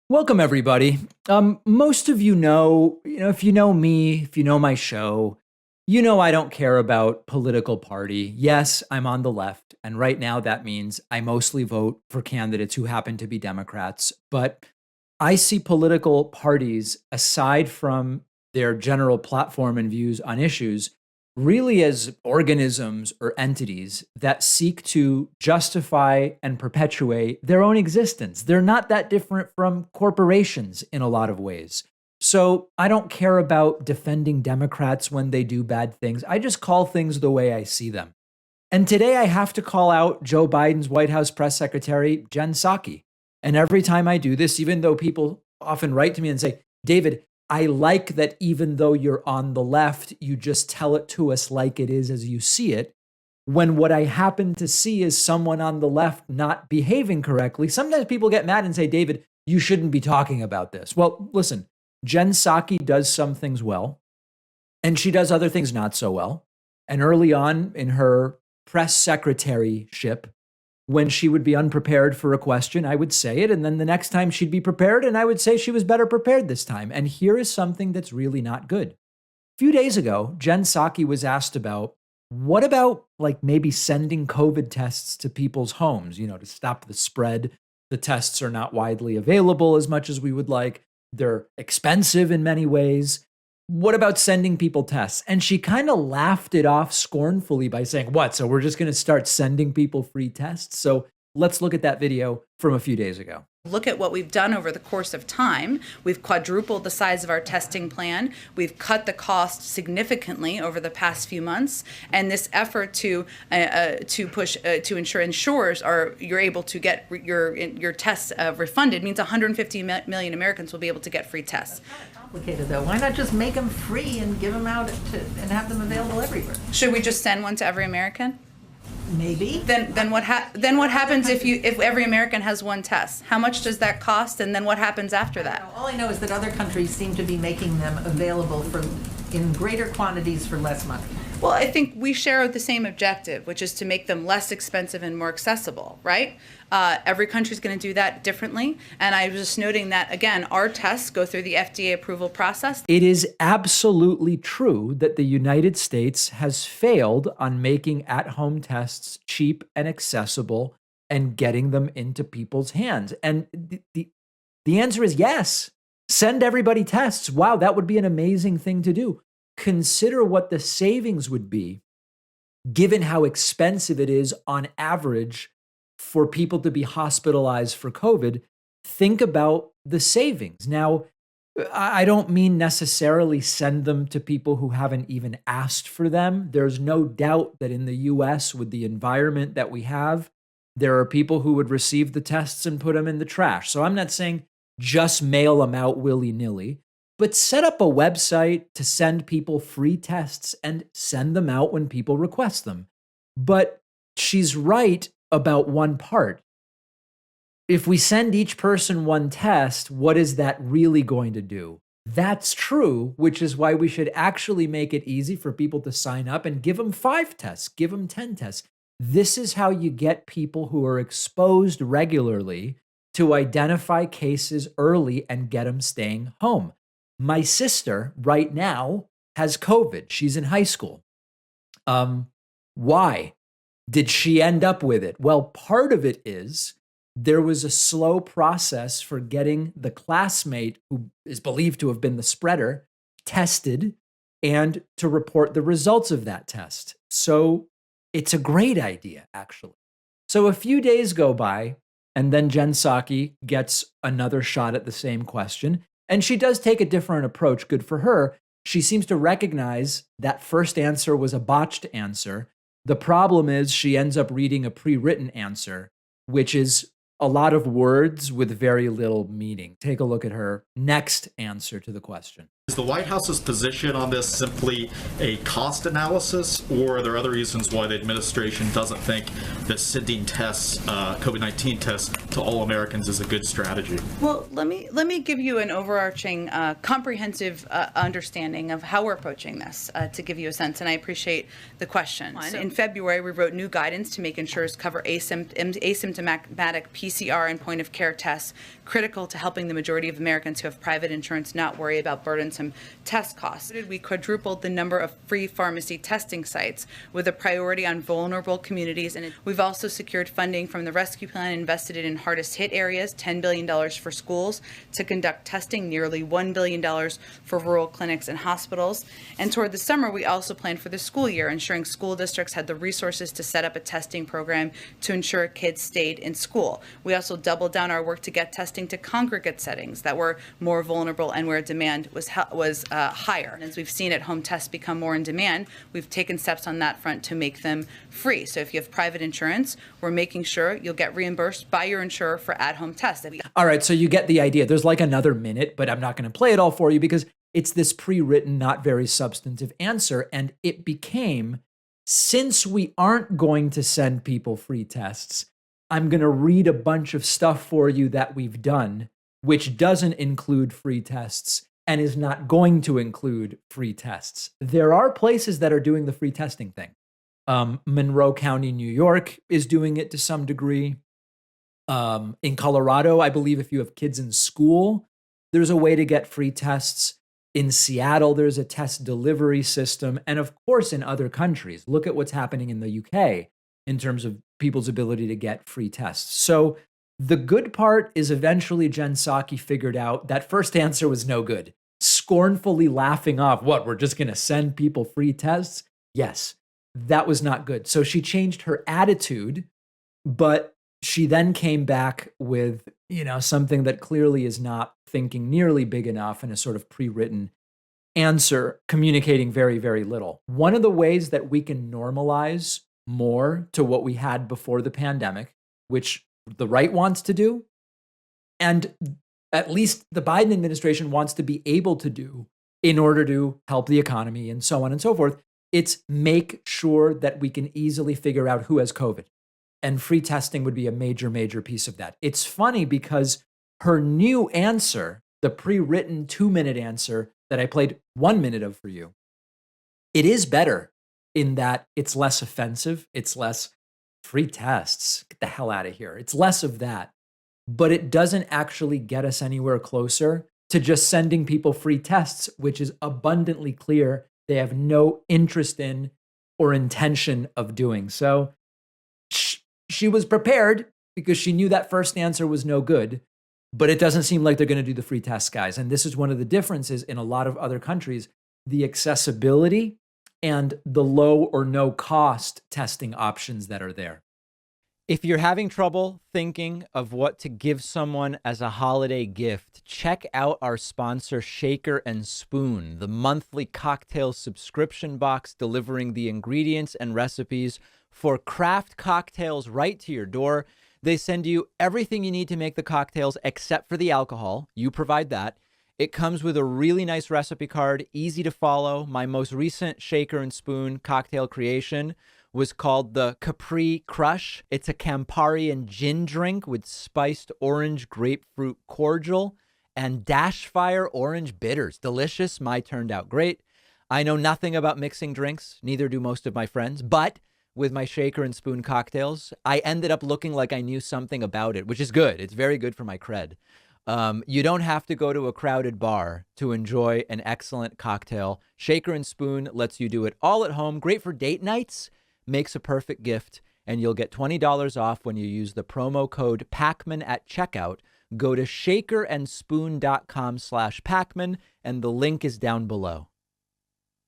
Welcome, everybody. Most of if you know me, if you know my show, you know I don't care about political party. Yes, I'm on the left, and right now that means I mostly vote for candidates who happen to be Democrats. But I see political parties, aside from their general platform and views on issues, really as organisms or entities that seek to justify and perpetuate their own existence. They're not that different from corporations in a lot of ways. So I don't care about defending Democrats when they do bad things. I just call things the way I see them. And today I have to call out Joe Biden's White House press secretary, Jen Psaki. And every time I do this, even though people often write to me and say, David, I like that even though you're on the left, you just tell it to us like it is as you see it. When what I happen to see is someone on the left not behaving correctly, sometimes people get mad and say, David, you shouldn't be talking about this. Well, listen, Jen Psaki does some things well, and she does other things not so well. And early on in her press secretaryship, when she would be unprepared for a question, I would say it. And then the next time she'd be prepared, and I would say she was better prepared this time. And here is something that's really not good. A few days ago, Jen Psaki was asked about what about like maybe sending COVID tests to people's homes, to stop the spread. The tests are not widely available as much as we would like. They're expensive in many ways. What about sending people tests? And she kind of laughed it off scornfully by saying, what? So we're just going to start sending people free tests? So let's look at that video from a few days ago. Look at what we've done over the course of time. We've quadrupled the size of our testing plan. We've cut the cost significantly over the past few months. And this effort to ensure insurers you're able to get your tests refunded means 150 million Americans will be able to get free tests. Complicated though. Why not just make them free and give them out and have them available everywhere? Should we just send one to every American? Maybe. Then what happens if every American has one test? How much does that cost? And then what happens after that? All I know is that other countries seem to be making them available in greater quantities for less money. Well, I think we share the same objective, which is to make them less expensive and more accessible, right? Every country is going to do that differently. And I was just noting that, again, our tests go through the FDA approval process. It is absolutely true that the United States has failed on making at-home tests cheap and accessible and getting them into people's hands. And the answer is yes. Send everybody tests. Wow, that would be an amazing thing to do. Consider what the savings would be given how expensive it is on average for people to be hospitalized for COVID. Think about the savings. Now, I don't mean necessarily send them to people who haven't even asked for them. There's no doubt that in the US, with the environment that we have, there are people who would receive the tests and put them in the trash. So I'm not saying just mail them out willy-nilly. But set up a website to send people free tests and send them out when people request them. But she's right about one part. If we send each person one test, what is that really going to do? That's true, which is why we should actually make it easy for people to sign up and give them 5 tests, give them 10 tests. This is how you get people who are exposed regularly to identify cases early and get them staying home. My sister right now has COVID. She's in high school. Why did she end up with it? Well, part of it is there was a slow process for getting the classmate who is believed to have been the spreader tested and to report the results of that test. So it's a great idea, actually. So a few days go by, and then Jen Psaki gets another shot at the same question. And she does take a different approach. Good for her. She seems to recognize that first answer was a botched answer. The problem is she ends up reading a pre-written answer, which is a lot of words with very little meaning. Take a look at her next answer to the question. Is the White House's position on this simply a cost analysis, or are there other reasons why the administration doesn't think that sending tests, COVID-19 tests, to all Americans is a good strategy? Well, let me give you an overarching, comprehensive understanding of how we're approaching this to give you a sense, and I appreciate the question. In February, we wrote new guidance to make insurers cover asymptomatic PCR and point-of-care tests critical to helping the majority of Americans who have private insurance not worry about burdensome test costs. We quadrupled the number of free pharmacy testing sites with a priority on vulnerable communities. And we've also secured funding from the rescue plan, invested it in hardest hit areas, $10 billion for schools to conduct testing, nearly $1 billion for rural clinics and hospitals. And toward the summer, we also planned for the school year, ensuring school districts had the resources to set up a testing program to ensure kids stayed in school. We also doubled down our work to get testing to congregate settings that were more vulnerable and where demand was higher. And as we've seen at-home tests become more in demand, we've taken steps on that front to make them free. So if you have private insurance, we're making sure you'll get reimbursed by your insurer for at-home tests. All right, so you get the idea. There's like another minute, but I'm not going to play it all for you because it's this pre-written, not very substantive answer. And it became, since we aren't going to send people free tests, I'm going to read a bunch of stuff for you that we've done, which doesn't include free tests and is not going to include free tests. There are places that are doing the free testing thing. Monroe County, New York is doing it to some degree. In Colorado, I believe if you have kids in school, there's a way to get free tests. In Seattle, there's a test delivery system. And of course, in other countries, look at what's happening in the UK in terms of people's ability to get free tests. So the good part is eventually Jen Psaki figured out that first answer was no good. Scornfully laughing off, what, we're just going to send people free tests? Yes, that was not good. So she changed her attitude, but she then came back with, something that clearly is not thinking nearly big enough and a sort of pre-written answer, communicating very, very little. One of the ways that we can normalize more to what we had before the pandemic, which the right wants to do, and at least the Biden administration wants to be able to do in order to help the economy and so on and so forth, it's make sure that we can easily figure out who has COVID. And free testing would be a major, major piece of that. It's funny because her new answer, the pre-written 2-minute answer that I played 1 minute of for you, it is better in that it's less offensive. It's less free tests. Get the hell out of here. It's less of that. But it doesn't actually get us anywhere closer to just sending people free tests, which is abundantly clear they have no interest in or intention of doing. So she was prepared because she knew that first answer was no good, but it doesn't seem like they're going to do the free tests, guys. And this is one of the differences in a lot of other countries, the accessibility and the low or no cost testing options that are there. If you're having trouble thinking of what to give someone as a holiday gift, check out our sponsor, Shaker and Spoon, the monthly cocktail subscription box delivering the ingredients and recipes for craft cocktails right to your door. They send you everything you need to make the cocktails except for the alcohol. You provide that. It comes with a really nice recipe card, easy to follow. My most recent Shaker and Spoon cocktail creation was called the Capri Crush. It's a Campari and gin drink with spiced orange grapefruit cordial and Dash Fire orange bitters. Delicious. Mine turned out great. I know nothing about mixing drinks. Neither do most of my friends. But with my Shaker and Spoon cocktails, I ended up looking like I knew something about it, which is good. It's very good for my cred. You don't have to go to a crowded bar to enjoy an excellent cocktail. Shaker and Spoon lets you do it all at home. Great for date nights. Makes a perfect gift, and you'll get $20 off when you use the promo code Pacman at checkout. Go to shakerandspoon.com/Pacman, and the link is down below.